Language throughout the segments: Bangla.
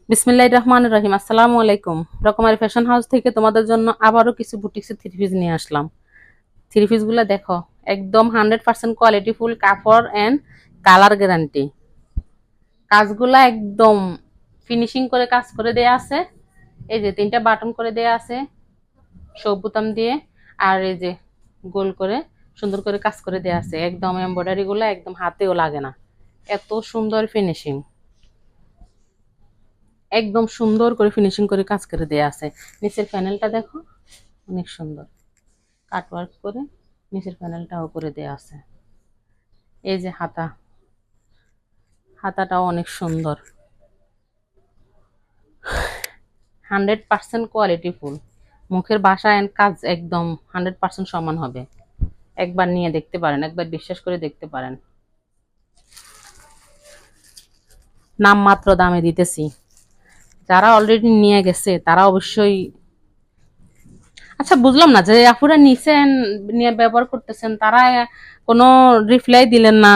বিসমিল্লাহির রহমানির রহিম। আসসালামু আলাইকুম। রকমারি ফ্যাশন হাউস থেকে তোমাদের জন্য আবারও কিছু বুটিক্সের থ্রি পিস নিয়ে আসলাম। থ্রি পিসগুলো দেখো, একদম 100% কোয়ালিটি ফুল কাপড় অ্যান্ড কালার গ্যারান্টি। কাজগুলা একদম ফিনিশিং করে কাজ করে দেয়া আছে। এই যে 3টা বাটন করে দেয়া আছে সব বোতাম দিয়ে, আর এই যে গোল করে সুন্দর করে কাজ করে দেয়া আছে। একদম এমব্রয়ডারি গুলো একদম হাতেও লাগে না, এত সুন্দর ফিনিশিং। একদম সুন্দর করে ফিনিশিং করে কাজ করে দেয়া আছে। নিচের প্যানেলটা দেখো, অনেক সুন্দর কাটওয়ার্ক করে নিচের প্যানেলটাও করে দেয়া আছে। এই যে হাতাটাও অনেক সুন্দর, 100% কোয়ালিটি ফুল। মুখের বাসা এন্ড কাজ একদম 100% সমান হবে। একবার নিয়ে দেখতে পারেন, একবার বিশ্বাস করে দেখতে পারেন। নামমাত্র দামে দিতেছি, যারা অলরেডি নিয়ে গেছে তারা অবশ্যই। আচ্ছা, বুঝলাম না যে আপুরা নিছেন, নিয়ে ব্যবহার করতেছেন, তারা কোনো রিপ্লাই দিলেন না,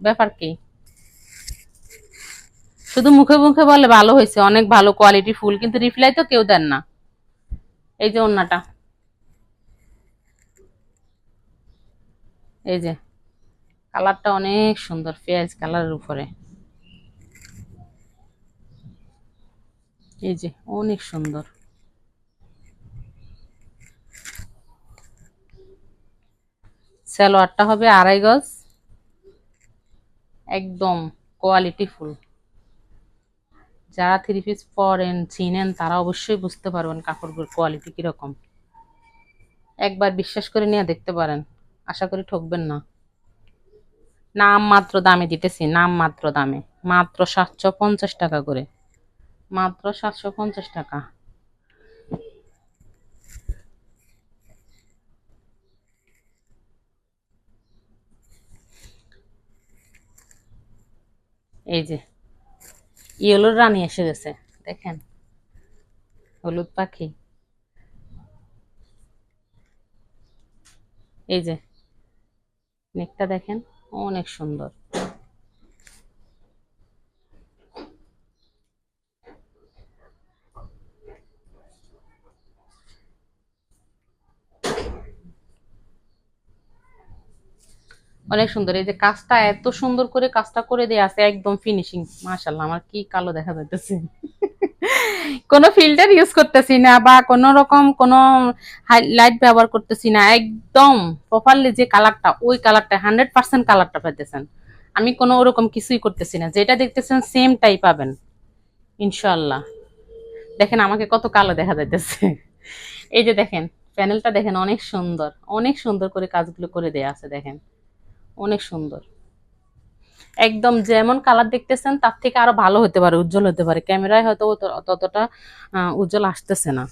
ব্যাপার কি? শুধু মুখে মুখে বলে ভালো হয়েছে, অনেক ভালো কোয়ালিটি ফুল, কিন্তু রিপ্লাই তো কেউ দেন না। এই যে ওন্নাটা, এই যে কালারটা অনেক সুন্দর, পেঁয়াজ কালারের উপরে। এই যে অনেক সুন্দর। সালোয়ারটা হবে 2.5 গজ, একদম কোয়ালিটি ফুল। যারা থ্রি পিস পরেন চিনেন তারা অবশ্যই বুঝতে পারবেন কাপড়গুলোর কোয়ালিটি কিরকম। একবার বিশ্বাস করে নিয়ে দেখতে পারেন, আশা করি ঠকবেন না। নাম মাত্র দামে দিতেছি, নাম মাত্র দামে, মাত্র 750 টাকা করে, মাত্র 750 টাকা। এই যে ইয়েলোর রানী এসে গেছে, দেখেন, হলুদ পাখি। এই যে নেকটা দেখেন, অনেক সুন্দর। অনেক সুন্দর। এই যে কাজটা এত সুন্দর করে কাজটা করে দেয়া আছে, একদম ফিনিশিং। মাশাআল্লাহ, আমার কি কালো দেখা যাইতেছে। কোনো ফিল্টার ইউজ করতেছি না বা কোনো রকম কোনো লাইট ব্যবহার করতেছি না, একদম প্রপারলি যে কালারটা, ওই কালারটা 100% কালারটা পাইতেছেন। আমি কোনো ওরকম কিছুই করতেছি না, যেটা দেখতেছেন সেমটাই পাবেন ইনশাআল্লাহ। দেখেন আমাকে কত কালো দেখা যাইতেছে। এই যে দেখেন প্যানেলটা দেখেন, অনেক সুন্দর, অনেক সুন্দর করে কাজগুলো করে দেয়া আছে, দেখেন অনেক সুন্দর। একদম যেমন কালার দেখতেছেন তার থেকে আরো ভালো হতে পারে, উজ্জ্বল হতে পারে, ক্যামেরায় হয়তো ততটা উজ্জ্বল আসতেছে না।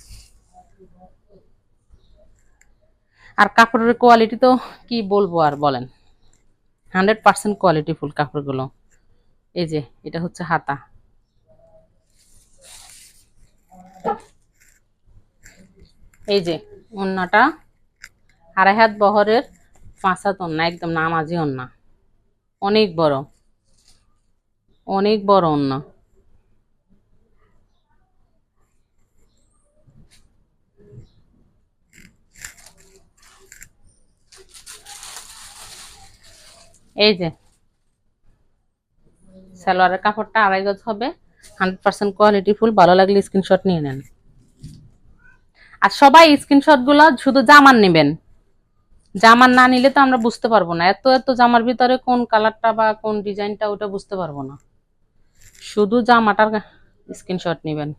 আর কাপড়ের কোয়ালিটি তো কি বলবো আর, বলেন, 100% কোয়ালিটি ফুল কাপড়গুলো। এই যে এটা হচ্ছে হাতা। এই যে ওন্নাটা 2.5 হাত বহরের, 5 হাত ওন্না, একদম নামাজি ওন্না, অনেক বড়, অনেক বড় ওন্না। এই যে সালোয়ারের কাপড়টা 2.5 গজ হবে, 100% কোয়ালিটি ফুল। ভালো লাগলে স্ক্রিনশট নিয়ে নেন। আর সবাই স্ক্রিনশট গুলো শুধু জামার নেবেন, জামার না নিলে তো আমরা বুঝতে পারবো না, এত এত জামার ভিতরে কোন কালারটা বা কোন ডিজাইনটা ওটা বুঝতে পারবো না। শুধু জামাটার স্ক্রিনশট নেবেন।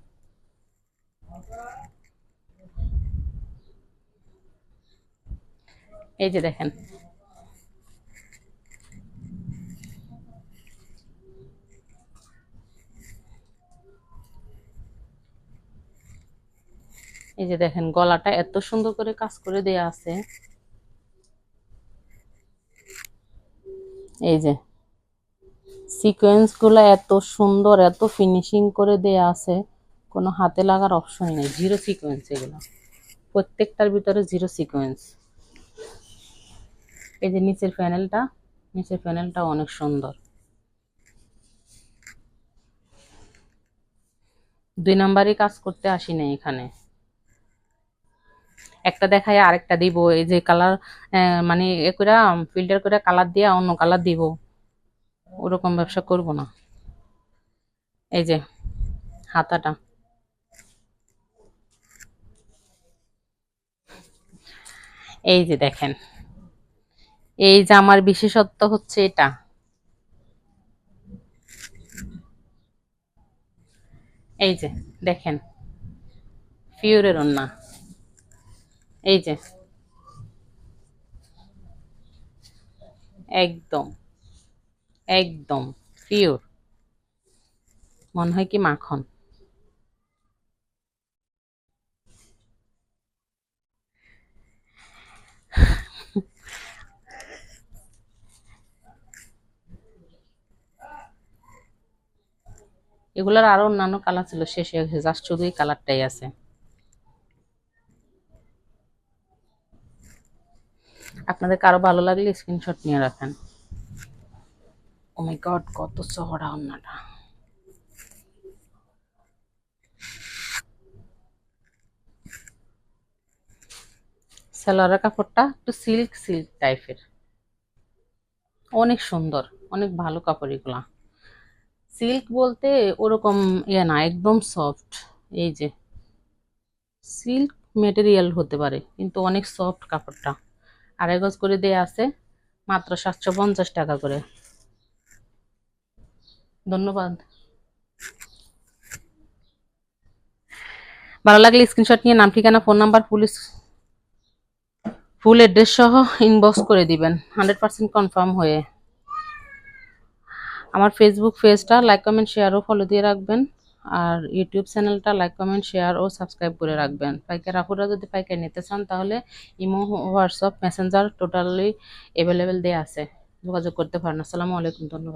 এই যে দেখেন, এই যে দেখেন গলাটা এত সুন্দর করে কাজ করে দেয়া আছে। এই যে সিকোয়েন্স গুলো এত সুন্দর, এত ফিনিশিং করে দেয়া আছে, কোনো হাতে লাগার অপশনই নেই, জিরো সিকোয়েন্স এগুলো, প্রত্যেকটার ভিতরে জিরো সিকোয়েন্স। এই যে নিচের প্যানেলটা, নিচের প্যানেলটা অনেক সুন্দর। দুই নাম্বারই কাজ করতে আসি না এখানে। একটা দেখায় আরেকটা দিব, এই যে কালার মানে এ করে ফিল্টার করে কালার দিয়ে অন্য কালার দিব, ওরকম ব্যবসা করব না। এই যে হাতাটা, এই যে দেখেন, এই যে আমার বিশেষত্ব হচ্ছে এটা। এই যে দেখেন, ফিউরের ওন্না, এই যে একদম একদম পিওর, মনে হয় কি মাখন। এগুলোর আরো অন্যান্য কালার ছিল, শেষ হয়ে গেছে, জাস্ট শুধু এই কালারটাই আছে। আপনাদের কারো ভালো লাগলে স্ক্রিনশট নিয়ে রাখেন। ও মাই গড, কত চওড়া ওন্নাটা। সালোয়ারের কাপড়টা একটু সিল্ক সিল্ক টাইপের, অনেক সুন্দর, অনেক ভালো কাপড় এগুলা। সিল্ক বলতে ওরকম ইয়ে না, একদম সফট। এই যে সিল্ক মেটেরিয়াল হতে পারে, কিন্তু অনেক সফট কাপড়টা। 2.5 গজ করে দেয়া আছে, মাত্র 750 টাকা করে। ধন্যবাদ। ভালো লাগলে স্ক্রিনশট নিয়ে নাম, ঠিকানা, ফোন নাম্বার, ফুল অ্যাড্রেস সহ ইনবক্স করে দিবেন, 100% কনফার্ম হয়ে। আমার ফেসবুক পেজটা লাইক কমেন্ট শেয়ার ও ফলো দিয়ে রাখবেন, আর ইউটিউব চ্যানেলটা লাইক কমেন্ট শেয়ার ও সাবস্ক্রাইব করে রাখবেন। পাইকার আপুরা যদি পাইকার নিতে চান তাহলে imo, WhatsApp, Messenger totally available দেওয়া আছে, যোগাযোগ করতে পারেন। আসসালামু আলাইকুম, ধন্যবাদ।